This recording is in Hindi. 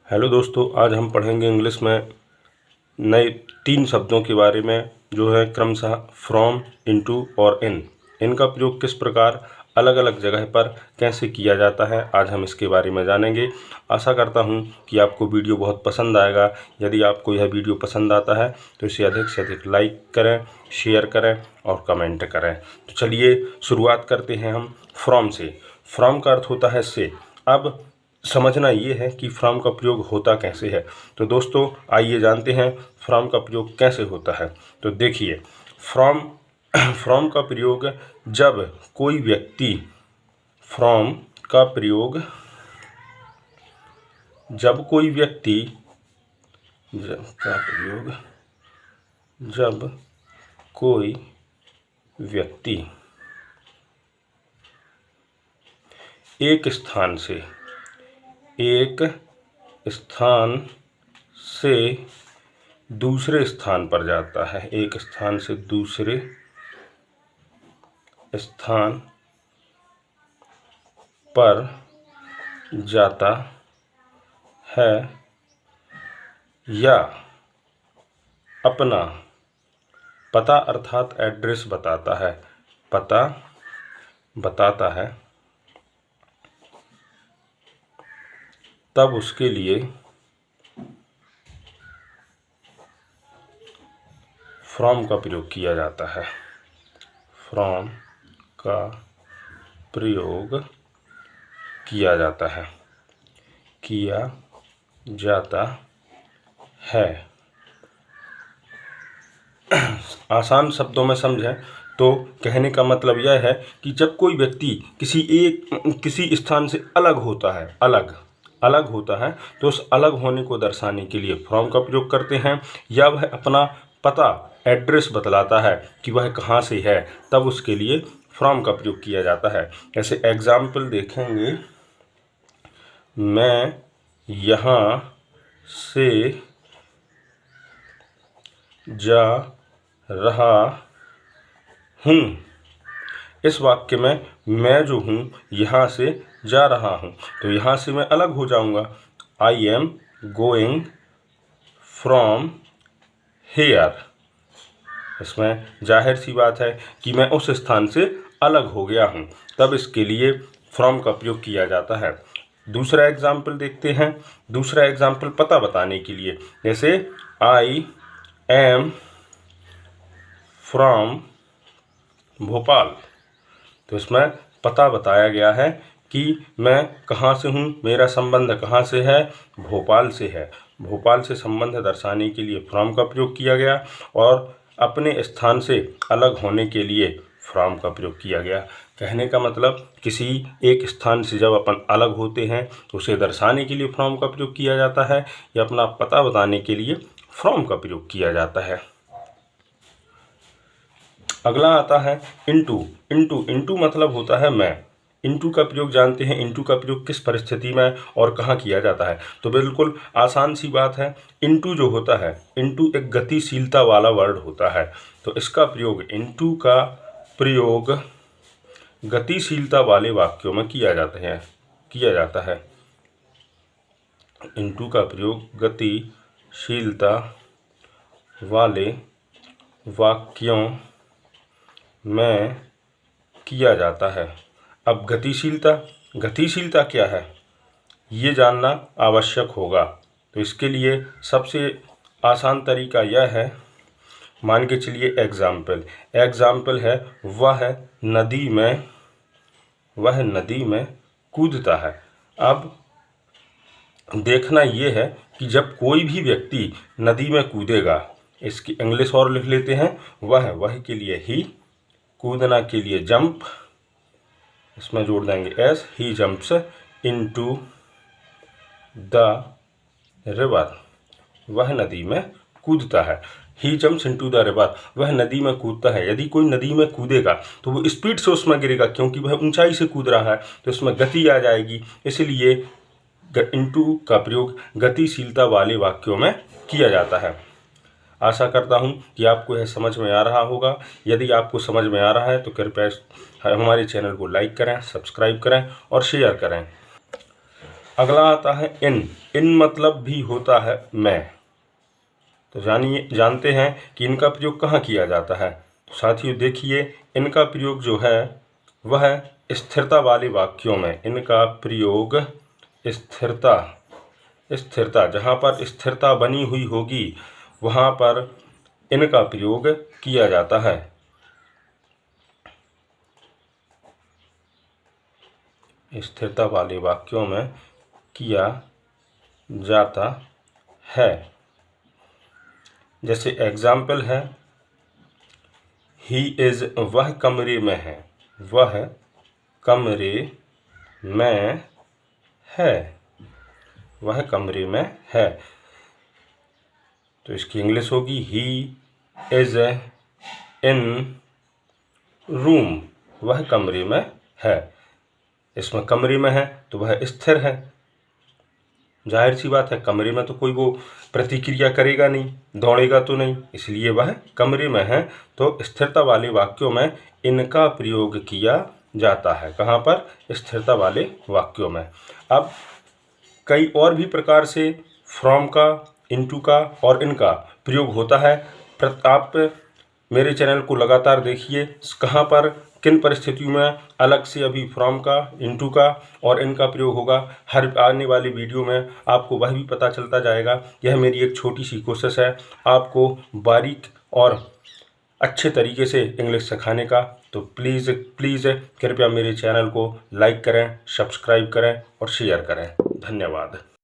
हेलो दोस्तों, आज हम पढ़ेंगे इंग्लिश में नए 3 शब्दों के बारे में जो है क्रमशः फ्रॉम, इनटू और इन। इनका प्रयोग किस प्रकार अलग अलग जगह पर कैसे किया जाता है, आज हम इसके बारे में जानेंगे। आशा करता हूं कि आपको वीडियो बहुत पसंद आएगा। यदि आपको यह वीडियो पसंद आता है तो इसे अधिक से अधिक लाइक करें, शेयर करें और कमेंट करें। तो चलिए शुरुआत करते हैं हम फ्रॉम से। फ्रॉम का अर्थ होता है से। अब समझना ये है कि फ्रॉम का प्रयोग होता कैसे है। तो दोस्तों आइए जानते हैं फ्रॉम का प्रयोग कैसे होता है। तो देखिए, फ्रॉम फ्रॉम का प्रयोग जब कोई व्यक्ति फ्रॉम का प्रयोग जब कोई व्यक्ति जब कोई व्यक्ति एक स्थान से दूसरे स्थान पर जाता है, एक स्थान से दूसरे स्थान पर जाता है या अपना पता अर्थात एड्रेस बताता है, तब उसके लिए फ्रॉम का प्रयोग किया जाता है। फ्रॉम का प्रयोग किया जाता है। आसान शब्दों में समझें तो कहने का मतलब यह है कि जब कोई व्यक्ति किसी स्थान से अलग होता है तो उस अलग होने को दर्शाने के लिए फ्रॉम का प्रयोग करते हैं, या वह अपना पता एड्रेस बतलाता है कि वह कहाँ से है, तब उसके लिए फ्रॉम का प्रयोग किया जाता है। ऐसे एग्जाम्पल देखेंगे, मैं यहाँ से जा रहा हूँ। इस वाक्य में मैं जो हूँ यहाँ से जा रहा हूँ, तो यहाँ से मैं अलग हो जाऊँगा। I am going from here. इसमें जाहिर सी बात है कि मैं उस स्थान से अलग हो गया हूँ, तब इसके लिए फ्रॉम का प्रयोग किया जाता है। दूसरा एग्जाम्पल देखते हैं। दूसरा एग्जाम्पल पता बताने के लिए, जैसे आई एम फ्रॉम भोपाल। तो इसमें पता बताया गया है कि मैं कहाँ से हूँ, मेरा संबंध कहाँ से है, भोपाल से है। भोपाल से संबंध दर्शाने के लिए फ्रॉम का प्रयोग किया गया और अपने स्थान से अलग होने के लिए फ्रॉम का प्रयोग किया गया। कहने का मतलब किसी एक स्थान से जब अपन अलग होते हैं तो उसे दर्शाने के लिए फ्रॉम का प्रयोग किया जाता है, या अपना पता बताने के लिए फ्रॉम का प्रयोग किया जाता है। अगला आता है इनटू। इनटू मतलब होता है मैं। इनटू का प्रयोग जानते हैं, इनटू का प्रयोग किस परिस्थिति में और कहाँ किया जाता है। तो बिल्कुल आसान सी बात है। इनटू जो होता है, इनटू एक गतिशीलता वाला वर्ड होता है, तो इसका प्रयोग इनटू का प्रयोग गतिशीलता वाले वाक्यों में किया जाता है। इनटू का प्रयोग गतिशीलता वाले वाक्यों में किया जाता है। अब गतिशीलता क्या है, ये जानना आवश्यक होगा। तो इसके लिए सबसे आसान तरीका यह है, मान के चलिए एग्जाम्पल है वह नदी में कूदता है। अब देखना ये है कि जब कोई भी व्यक्ति नदी में कूदेगा, इसकी इंग्लिश और लिख लेते हैं। वह के लिए ही, कूदना के लिए जंप, इसमें जोड़ देंगे S, he jumps into the river. वह नदी में कूदता है। ही जंप्स इनटू द रिवर, वह नदी में कूदता है। यदि कोई नदी में कूदेगा तो वो स्पीड से उसमें गिरेगा, क्योंकि वह ऊंचाई से कूद रहा है, तो इसमें गति आ जाएगी। इसलिए इनटू का प्रयोग गतिशीलता वाले वाक्यों में किया जाता है। आशा करता हूं कि आपको यह समझ में आ रहा होगा। यदि आपको समझ में आ रहा है तो कृपया हमारे चैनल को लाइक करें, सब्सक्राइब करें और शेयर करें। अगला आता है इन। इन मतलब भी होता है मैं। तो जानते हैं कि इनका प्रयोग कहाँ किया जाता है। तो साथियों देखिए, इनका प्रयोग जो है वह स्थिरता वाले वाक्यों में। इनका प्रयोग स्थिरता जहाँ पर स्थिरता बनी हुई होगी वहाँ पर इनका प्रयोग किया जाता है। स्थिरता वाले वाक्यों में किया जाता है। जैसे एग्जाम्पल है, ही इज़, वह कमरे में है। वह कमरे में है। वह कमरे में है। तो इसकी इंग्लिश होगी ही इज़ इन रूम। वह कमरे में है। इसमें कमरे में है तो वह स्थिर है। जाहिर सी बात है, कमरे में तो कोई वो प्रतिक्रिया करेगा नहीं, दौड़ेगा तो नहीं, इसलिए वह कमरे में है। तो स्थिरता वाले वाक्यों में इनका प्रयोग किया जाता है। कहाँ पर? स्थिरता वाले वाक्यों में। अब कई और भी प्रकार से फ्रॉम का, इनटू का और इनका प्रयोग होता है। आप मेरे चैनल को लगातार देखिए, कहाँ पर किन परिस्थितियों में अलग से अभी फ्रॉम का, इनटू का और इनका प्रयोग होगा। हर आने वाली वीडियो में आपको वह भी पता चलता जाएगा। यह मेरी एक छोटी सी कोशिश है आपको बारीक और अच्छे तरीके से इंग्लिश सिखाने का। तो प्लीज़ कृपया मेरे चैनल को लाइक करें, सब्सक्राइब करें और शेयर करें। धन्यवाद।